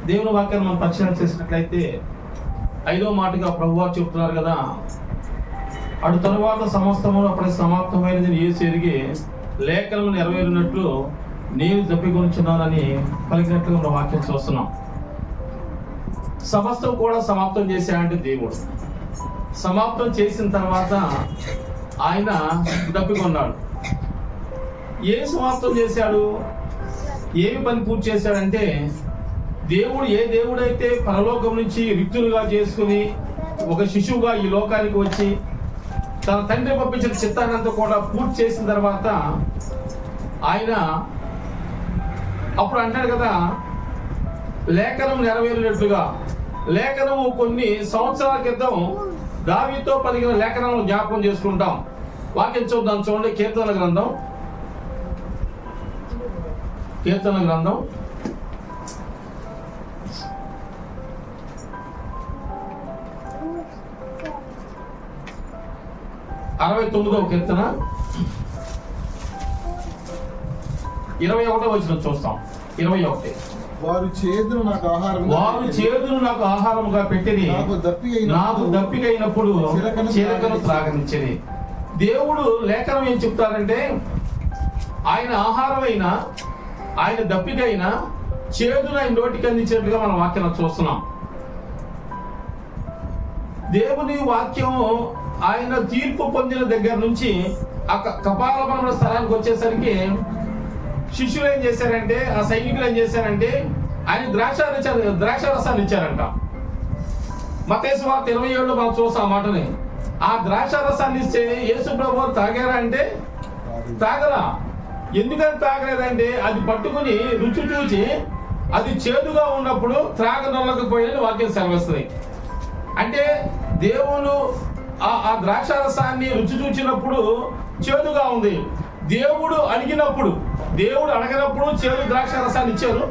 దేవుని వాక్యాన్ని మనం పరిశీలన చేసినట్లయితే 5వ మాటగా ప్రభువారు చెప్తున్నారు కదా, అటు తరువాత సమస్తము అప్పటి సమాప్తమైనది యేసు ఎరిగి లేఖనము నెరవేరినట్లు నేను తప్పికొనుచున్నానని పలికినట్లుగా మనం వాక్యం చూస్తున్నాం. సమస్తం కూడా సమాప్తం చేశాడంటే దేవుడు సమాప్తం చేసిన తర్వాత ఆయన తప్పికొన్నాడు. ఏం సమాప్తం చేశాడు, ఏమి పని పూర్తి చేశాడంటే, దేవుడు ఏ దేవుడైతే పరలోకం నుంచి రిక్తులుగా చేసుకుని ఒక శిశువుగా ఈ లోకానికి వచ్చి తన తండ్రి పంపించిన చిత్తాన్నంతా కూడా పూర్తి చేసిన తర్వాత ఆయన అప్పుడు అంటాడు కదా, లేఖనం నెరవేరినట్లుగా. లేఖనము కొన్ని సంవత్సరాల క్రితం దావీదుతో పలికిన లేఖనాలను జ్ఞాపకం చేసుకుంటాం. వాక్యం చూద్దాం, చూడండి. కీర్తన గ్రంథం 69వ కీర్తన 21వ వచనం చూస్తాం. 21. వారు చేదును నాకు ఆహారముగా పెట్టిరి, నాకు దప్పిక అయినప్పుడు చిరకను త్రాగనిచ్చిరి. దేవుడు లేఖనం ఏం చెప్తారంటే, ఆయన ఆహారమైనా ఆయన దప్పికైనా చేదును ఆయన నోటికి అందించినట్లుగా మనం వాక్యం చూస్తున్నాం. దేవుని వాక్యం ఆయన తీర్పు పొందిన దగ్గర నుంచి ఆ కపాలమరణ స్థలానికి వచ్చేసరికి శిష్యులు ఏం చేశారంటే, ఆ సైనికులు ఏం చేశారంటే ఆయన ద్రాక్షారసాన్ని ఇచ్చారంట. మత్తయి సువార్త 27లో మనం చూస్తాం ఆ మాటని. ఆ ద్రాక్షారసాన్ని ఇస్తే యేసు ప్రభువు తాగారా అంటే తాగరా. ఎందుకని తాగలేదంటే అది పట్టుకుని రుచి చూచి అది చేదుగా ఉన్నప్పుడు త్రాగనొల్లకపోయేది వాక్యం సెలవిస్తుంది. అంటే దేవుడు ఆ ద్రాక్షారసాన్ని రుచి చూచినప్పుడు చేదుగా ఉంది. దేవుడు అడిగినప్పుడు, దేవుడు అడగనప్పుడు చేదు ద్రాక్షారసాన్ని ఇచ్చారు.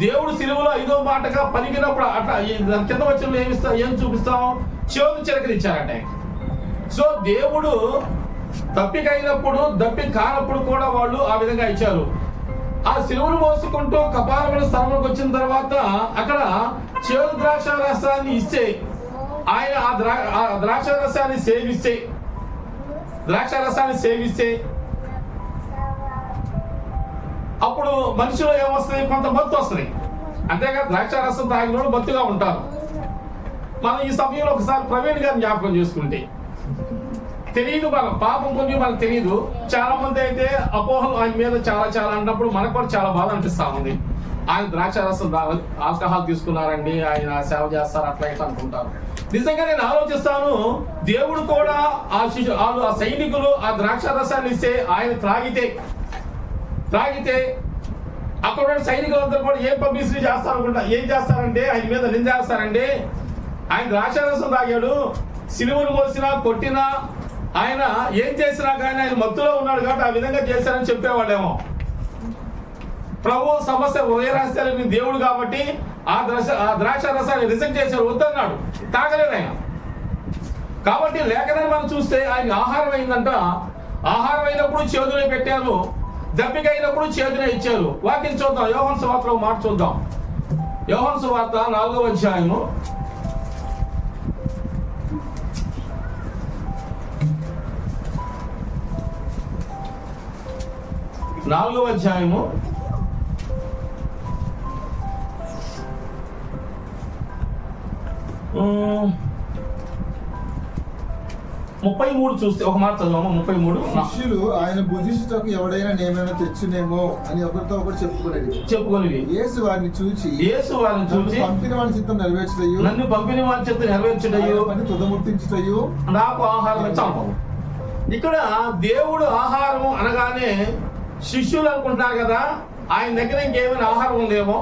దేవుడు సిలువలో 5వ మాటగా పలికినప్పుడు అట్లా కింద వచ్చిన ఏం చూపిస్తాం, చేదు చిరకలు ఇచ్చారంటే. సో దేవుడు దప్పికైనప్పుడు దప్పి కానప్పుడు కూడా వాళ్ళు ఆ విధంగా ఇచ్చారు. ఆ సిలువను మోసుకుంటూ కపాలమరణ స్థలంలోకి వచ్చిన తర్వాత అక్కడ చేదు ద్రాక్షారసాన్ని ఇస్తే ఆయన ఆ ద్రాక్షారసాన్ని సేవిస్తే అప్పుడు మనిషిలో ఏమొస్తుంది, కొంత మత్తు వస్తుంది. అంతేగా ద్రాక్షారసం తాగిన వాళ్ళు మత్తుగా ఉంటారు. మనం ఈ సమయంలో ఒకసారి ప్రవీణ్ గారిని జ్ఞాపకం చేసుకుంటే, తెలియదు మన పాపం కొంచెం మనకు తెలియదు. చాలా మంది అయితే అపోహలు ఆయన మీద చాలా అన్నప్పుడు మనకు కూడా చాలా బాధ అనిపిస్తా ఉంది. ఆయన ద్రాక్షారసం ఆల్కహాల్ తీసుకున్నారండి, ఆయన సేవ చేస్తారు, అట్లా ఇట్లా అనుకుంటారు. నిజంగా నేను ఆలోచిస్తాను, దేవుడు కూడా ఆ సైనికులు ఆ ద్రాక్షారసాన్ని ఇస్తే ఆయన త్రాగితే అక్కడ సైనికులందరూ కూడా ఏం పబ్లిసిటీ చేస్తారనుకుంటా, ఏం చేస్తారంటే ఆయన మీద నిందేస్తారంటే, ఆయన ద్రాక్షారసం తాగాడు, సిలువను మోసినా కొట్టినా ఆయన ఏం చేసినా కానీ ఆయన మత్తులో ఉన్నాడు కాబట్టి ఆ విధంగా చేశారని చెప్పేవాళ్ళేమో. ప్రభు సమస్య హృదయరహస్యాలని దేవుడు కాబట్టి ఆ ద్రాక్షారసాన్ని రిజెక్ట్ చేశారు, వద్దన్నాడు, తాగలేదు ఆయన. కాబట్టి లేఖనాన్ని మనం చూస్తే ఆయన ఆహారం అయిందంట. ఆహారం అయినప్పుడు చేదునే పెట్టారు, దప్పిక అయినప్పుడు చేదునే ఇచ్చారు. వాక్యం చూద్దాం, యోహాను సువార్తలో మాట చూద్దాం. యోహాను సువార్త 4వ అధ్యాయము 4వ అధ్యాయము 33 చూస్తే ఒక మాట చదవమా. 33. శిష్యులు ఆయన భుజించుటకు ఎవడైనా నేమైనా తెచ్చునేమో అని ఒకరితో ఒకరు చెప్పుకొని యేసు వారిని చూచి పంపిన వారి చిత్తం నెరవేర్చుటయు, నన్ను పంపిన వారి చిత్తం నెరవేర్చుటయు, పని తుదముట్టించుటయు, నాకు ఆహారం చాపవు. ఇక్కడ దేవుడు ఆహారం అనగానే శిష్యులు అనుకుంటున్నారు కదా, ఆయన దగ్గర ఇంకేమైనా ఆహారం ఉందేమో,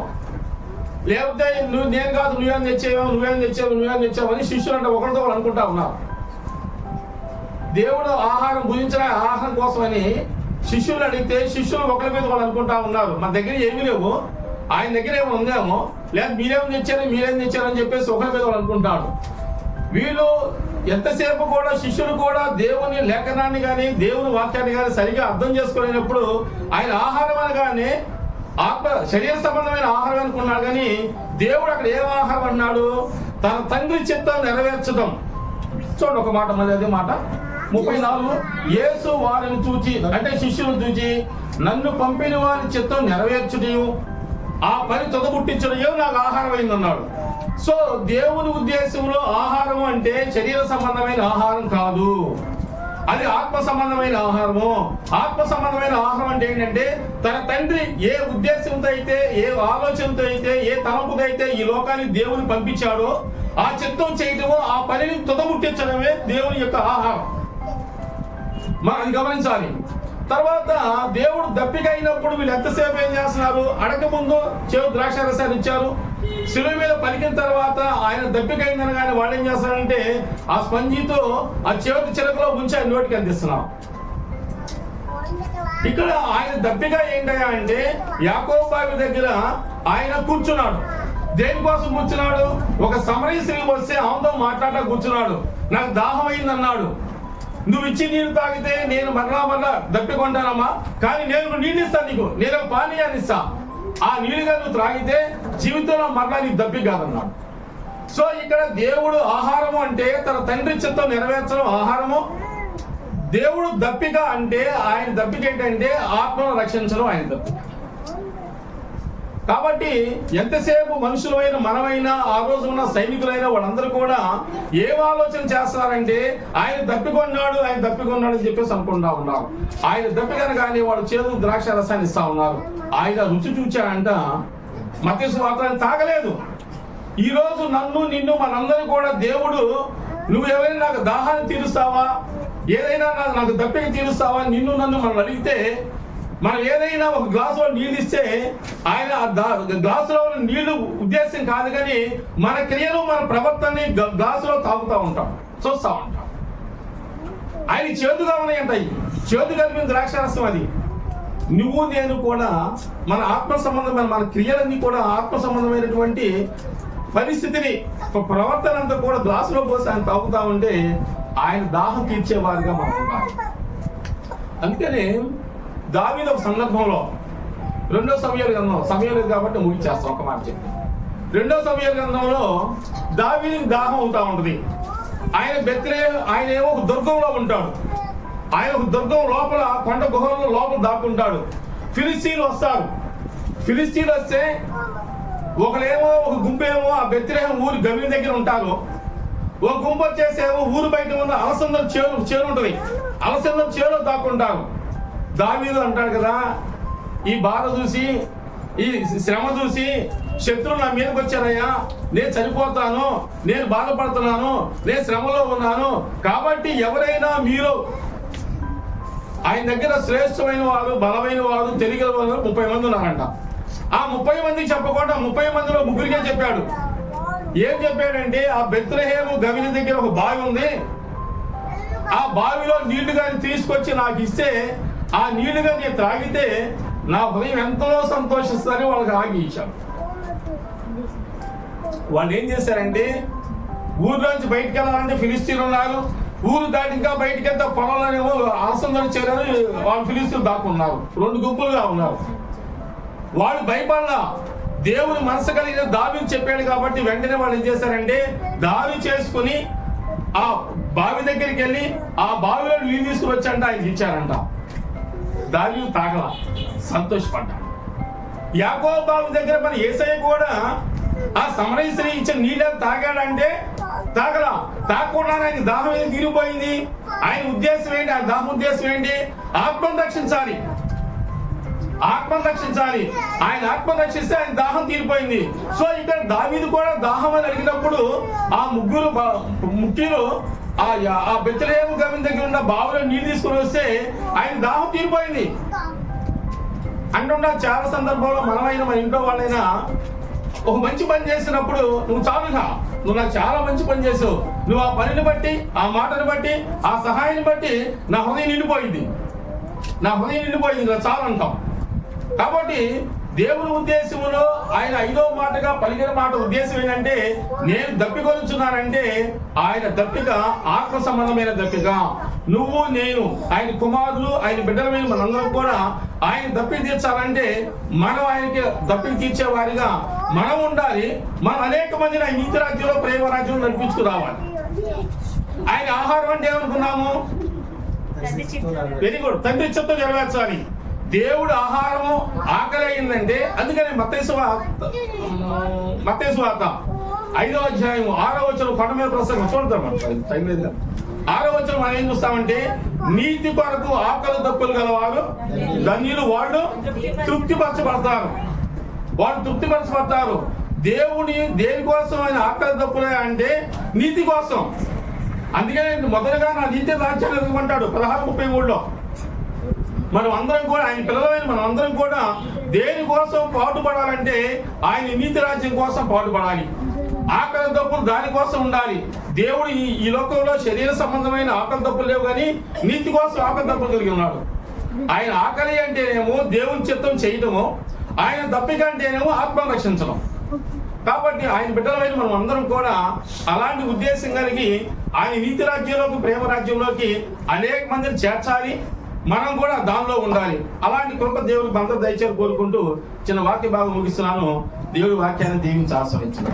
లేకపోతే నేను కాదు నువ్వేం తెచ్చావు అని శిష్యులు అంటే ఒకరితో ఒకరు అనుకుంటా ఉన్నారు. దేవుడు ఆహారం భుజించిన ఆహారం కోసమని శిష్యులు అడిగితే శిష్యులు ఒకరి మీద వాళ్ళు అనుకుంటా ఉన్నారు, మన దగ్గర ఏమీ లేవు, ఆయన దగ్గర ఏమో ఉందేమో, లేదా మీరేం తెచ్చారు అని చెప్పేసి ఒకరి మీద వాళ్ళు అనుకుంటాడు. వీళ్ళు ఎంతసేపు కూడా శిష్యులు కూడా దేవుని లేఖనాన్ని కానీ దేవుని వాక్యాన్ని కానీ సరిగా అర్థం చేసుకోలేనప్పుడు ఆయన ఆహారం అనగానే శరీర సంబంధమైన ఆహారం అనుకున్నాడు, కానీ దేవుడు అక్కడ ఏం ఆహారం అన్నాడు? తన తండ్రి చిత్తం నెరవేర్చడం. చూడండి ఒక మాట, మళ్ళీ అదే మాట 34. యేసు వారిని చూచి, అంటే శిష్యులను చూచి, నన్ను పంపిన వారి చిత్తం నెరవేర్చుటయు ఆ పని తొదముట్టించడం నాకు ఆహారం అయిందన్నాడు. సో దేవుని ఉద్దేశంలో ఆహారం అంటే శరీర సంబంధమైన ఆహారం కాదు, అది ఆత్మ సంబంధమైన ఆహారము. ఆత్మ సంబంధమైన ఆహారం అంటే ఏంటంటే తన తండ్రి ఏ ఉద్దేశంతో అయితే, ఏ ఆలోచనతో అయితే, ఏ తలంపుతో అయితే ఈ లోకానికి దేవుని పంపించాడో ఆ చిత్తం చేయటము, ఆ పనిని తుదముట్టించడమే దేవుని యొక్క ఆహారం. మనం అది గమనించాలి. తర్వాత దేవుడు దప్పిక అయినప్పుడు వీళ్ళు ఎంతసేపు ఏం చేస్తున్నారు? అడగ ముందు చెవి ద్రాక్ష రసాన్ని ఇచ్చారు, శిలువ మీద పలికిన తర్వాత ఆయన దప్పిక అయిందని కానీ వాళ్ళు ఏం చేస్తారంటే ఆ స్పంజితో ఆ చెవిటి చిలకలో ముంచి ఆయన నోటికి అందిస్తున్నారు. ఇక్కడ ఆయన దప్పిక ఏంటయ్యా అంటే యాకోబు బావి దగ్గర ఆయన కూర్చున్నాడు. దేనికోసం కూర్చున్నాడు? ఒక సమరయ స్త్రీ వస్తే ఆమెతో మాట్లాడటం కూర్చున్నాడు. నాకు దాహం అయింది అన్నాడు. నువ్వు ఇచ్చి నీళ్ళు తాగితే నేను మరలా దప్పికొంటానమ్మా, కానీ నేను నీళ్ళు ఇస్తాను, నీకు నేను పానీయాన్ని ఇస్తా, ఆ నీళ్ళుగా నువ్వు త్రాగితే జీవితంలో మరలా నీకు దప్పి కాదన్నాడు. సో ఇక్కడ దేవుడు ఆహారము అంటే తన తండ్రి చిత్తం నెరవేర్చడం ఆహారము. దేవుడు దప్పిక అంటే ఆయన దప్పిక ఏంటంటే ఆత్మను రక్షించడం ఆయన దప్పిక. కాబట్టి ఎంతసేపు మనుషులైన మనమైనా ఆ రోజు ఉన్న సైనికులైన వాళ్ళందరూ కూడా ఏం ఆలోచన చేస్తున్నారంటే ఆయన దప్పికొన్నాడు అని చెప్పేసి అనుకుంటా ఉన్నారు. ఆయన దప్పికను కానీ వాళ్ళు చేదు ద్రాక్ష రసాన్ని ఇస్తా ఉన్నారు. ఆయన రుచి చూచాడంట. మత్తయి సువార్త తాగలేదు. ఈ రోజు నన్ను నిన్ను మనందరూ కూడా దేవుడు నువ్వు ఎవరైనా నాకు దాహాన్ని తీరుస్తావా, ఏదైనా నాకు దప్పిక తీరుస్తావా, నిన్ను నన్ను మనం అడిగితే మనం ఏదైనా ఒక గ్లాసులో నీళ్ళు ఇస్తే ఆయన గ్లాసులో నీళ్లు ఉద్దేశం కాదు, కానీ మన క్రియలు మన ప్రవర్తనని గ్లాసులో తాగుతూ ఉంటాం, చూస్తూ ఉంటాం. ఆయన చేదుగా ఉన్నాయంట. చేదు కలిపిన ద్రాక్షారసం అది. నువ్వు నేను కూడా మన ఆత్మ సంబంధమైన మన క్రియలన్నీ కూడా ఆత్మ సంబంధమైనటువంటి పరిస్థితిని ప్రవర్తన అంతా కూడా గ్లాసులో పోసి ఆయన తాగుతా ఉంటే ఆయన దాహం తీర్చేవారుగా మనం ఉండాలి. అందుకని దావీదు ఒక సందర్భంలో 2 సమూయేలు గ్రంథం, సమూయేలు కాబట్టి ముగించేస్తాం ఒక మాట చెప్పి, 2 సమూయేలు గ్రంథంలో దావీదుకి దాహం అవుతా ఉంటుంది. ఆయన ఏమో ఒక దుర్గంలో ఉంటాడు. ఆయన ఒక దుర్గం లోపల కొండ గుహలో లోపల దాక్కుంటాడు. ఫిలిస్తీన్లు వస్తారు. ఫిలిస్తీన్లు వస్తే ఒకళ్ళేమో ఒక గుంపేమో ఆ బెత్లెహేము ఊరి గవిని దగ్గర ఉంటారు. ఒక గుంపు వచ్చేసేమో ఊరు బయట ఉన్న అలసందల చేను ఉంటుంది. అలసందల చేలో దాక్కుంటారు. దావీదు అంటాడు కదా, ఈ బాధ చూసి, ఈ శ్రమ చూసి శత్రువులు నా మీదకి వచ్చారయ్యా, నేను చనిపోతాను, నేను బాధపడుతున్నాను, నేను శ్రమలో ఉన్నాను. కాబట్టి ఎవరైనా మీరు ఆయన దగ్గర శ్రేష్టమైన వారు, బలమైన వారు, తెలియగల వారు 30 మంది ఉన్నారంట. ఆ 30 మందికి చెప్పకుండా 30 మందిలో 3 చెప్పాడు. ఏం చెప్పాడంటే ఆ బెత్లెహేము గవిని దగ్గర ఒక బావి ఉంది, ఆ బావిలో నీళ్లు కానీ తీసుకొచ్చి నాకు ఇస్తే ఆ నీళ్లుగా నేను త్రాగితే నా హృదయం ఎంతో సంతోషిస్తారని వాళ్ళకి ఆగి ఇచ్చాడు. వాళ్ళు ఏం చేశారంటే ఊర్లోంచి బయటకు వెళ్ళాలంటే ఫిలిస్తీన్లు ఉన్నారు. ఊరు దాటి ఇంకా బయటకు వెళ్తే పొలంలోనేమో అలసందలు చేరారు. వాళ్ళు ఫిలిస్తీన్లు దాక్కున్నారు. 2 గుంపులుగా ఉన్నారు. వాళ్ళు భయపడలా. దేవుని మనసు కలిగిన దావీదు చెప్పాడు కాబట్టి వెంటనే వాళ్ళు ఏం చేశారంటే దావి చేసుకుని ఆ బావి దగ్గరికి వెళ్ళి ఆ బావిలో నీళ్ళు తీసుకుని వచ్చంట ఆయనకి ఇచ్చారంట. దావీదు తాగల, సంతోషపడ్డాడు. యాకోబు బావి దగ్గర మన యేసయ్య కూడా ఆ సమరయ స్త్రీ ఇచ్చిన నీళ్ళు తాగాడంటే తాగలా. తాగకుండా ఆయన దాహం ఏం తీరిపోయింది. ఆయన ఉద్దేశం ఏంటి? ఆ దాహం ఉద్దేశం ఏంటి? ఆత్మను రక్షించాలి, ఆత్మను రక్షించాలి. ఆయన ఆత్మను రక్షిస్తే ఆయన దాహం తీరిపోయింది. సో ఇక్కడ దావీదు కూడా దాహం అని అడిగినప్పుడు ఆ ముగ్గురు ఆ బెత్లెహేము గవిని దగ్గర ఉన్న బావిలో నీళ్ళు తీసుకుని వస్తే ఆయన దాహం తీరిపోయింది. అంటున్నా చాలా సందర్భంలో మనమైనా మన ఇంట్లో వాళ్ళైనా ఒక మంచి పని చేసినప్పుడు నువ్వు చాలుగా, నువ్వు నాకు చాలా మంచి పని చేసావు, నువ్వు ఆ పనిని బట్టి, ఆ మాటని బట్టి, ఆ సహాయాన్ని బట్టి నా హృదయం నిండిపోయింది, నా హృదయం నిండిపోయింది, ఇలా చాలు అంటాం. కాబట్టి దేవుని ఉద్దేశములో ఆయన 5వ మాటగా పలికిన మాట ఉద్దేశం ఏంటంటే, నేను దప్పికొనుచున్నానంటే ఆయన దప్పిక ఆత్మ సంబంధమైన దప్పిక. నువ్వు నేను ఆయన కుమారులు, ఆయన బిడ్డలమైన మనందరం కూడా ఆయన దప్పిక తీర్చాలంటే మనం ఆయనకి దప్పిక తీర్చే వారిగా మనం ఉండాలి. మనం అనేక మందిని ఆయన నీతి రాజ్యంలో, ప్రేమ రాజ్యంలో నడిపించుకు రావాలి. ఆయన ఆహారం అంటే ఏమనుకున్నాము? వెరీ గుడ్, తండ్రి చిత్తం నెరవేర్చాలి. దేవుడు ఆహారము ఆకలి అయిందంటే, అందుకని మత్తయి సువార్త 5వ అధ్యాయం 6వ వచనం కొండ మీద ప్రసంగం చూడతాం. 6వ వచనం మనం ఏం చూస్తామంటే, నీతి కొరకు ఆకలి దప్పులు గలవారు ధన్యులు, వాళ్ళు తృప్తిపరచబడతారు. దేవుని దేనికోసం ఆయన ఆకలి దప్పులే అంటే నీతి కోసం. అందుకనే మొదలుగా నా నీతి రాజ్యాలు ఎదుగుమంటాడు 16:33లో. మనం అందరం కూడా ఆయన పిల్లలమైన మనం అందరం కూడా దేనికోసం పాటుపడాలంటే ఆయన నీతి రాజ్యం కోసం పాటుపడాలి. ఆకలి దప్పులు దానికోసం ఉండాలి. దేవుడు ఈ లోకంలో శరీర సంబంధమైన ఆకలి దప్పులు లేవు, కానీ నీతి కోసం ఆకలి దప్పులు కలిగి ఉన్నాడు. ఆయన ఆకలి అంటేనేమో దేవుని చిత్తం చేయటము, ఆయన దప్పిక అంటేనేమో ఆత్మను రక్షించడం. కాబట్టి ఆయన బిడ్డలమైన మనం అందరం కూడా అలాంటి ఉద్దేశం కలిగి ఆయన నీతి రాజ్యంలోకి, ప్రేమ రాజ్యంలోకి అనేక మందిని చేర్చాలి. మనం కూడా దానిలో ఉండాలి. అలాంటి కృప దేవుడికి అందరూ దయచేసి కోరుకుంటూ చిన్న వాక్య భాగం ముగిస్తున్నాను. దేవుడి వాక్యాన్ని దీవించి ఆశ్రయించాలి.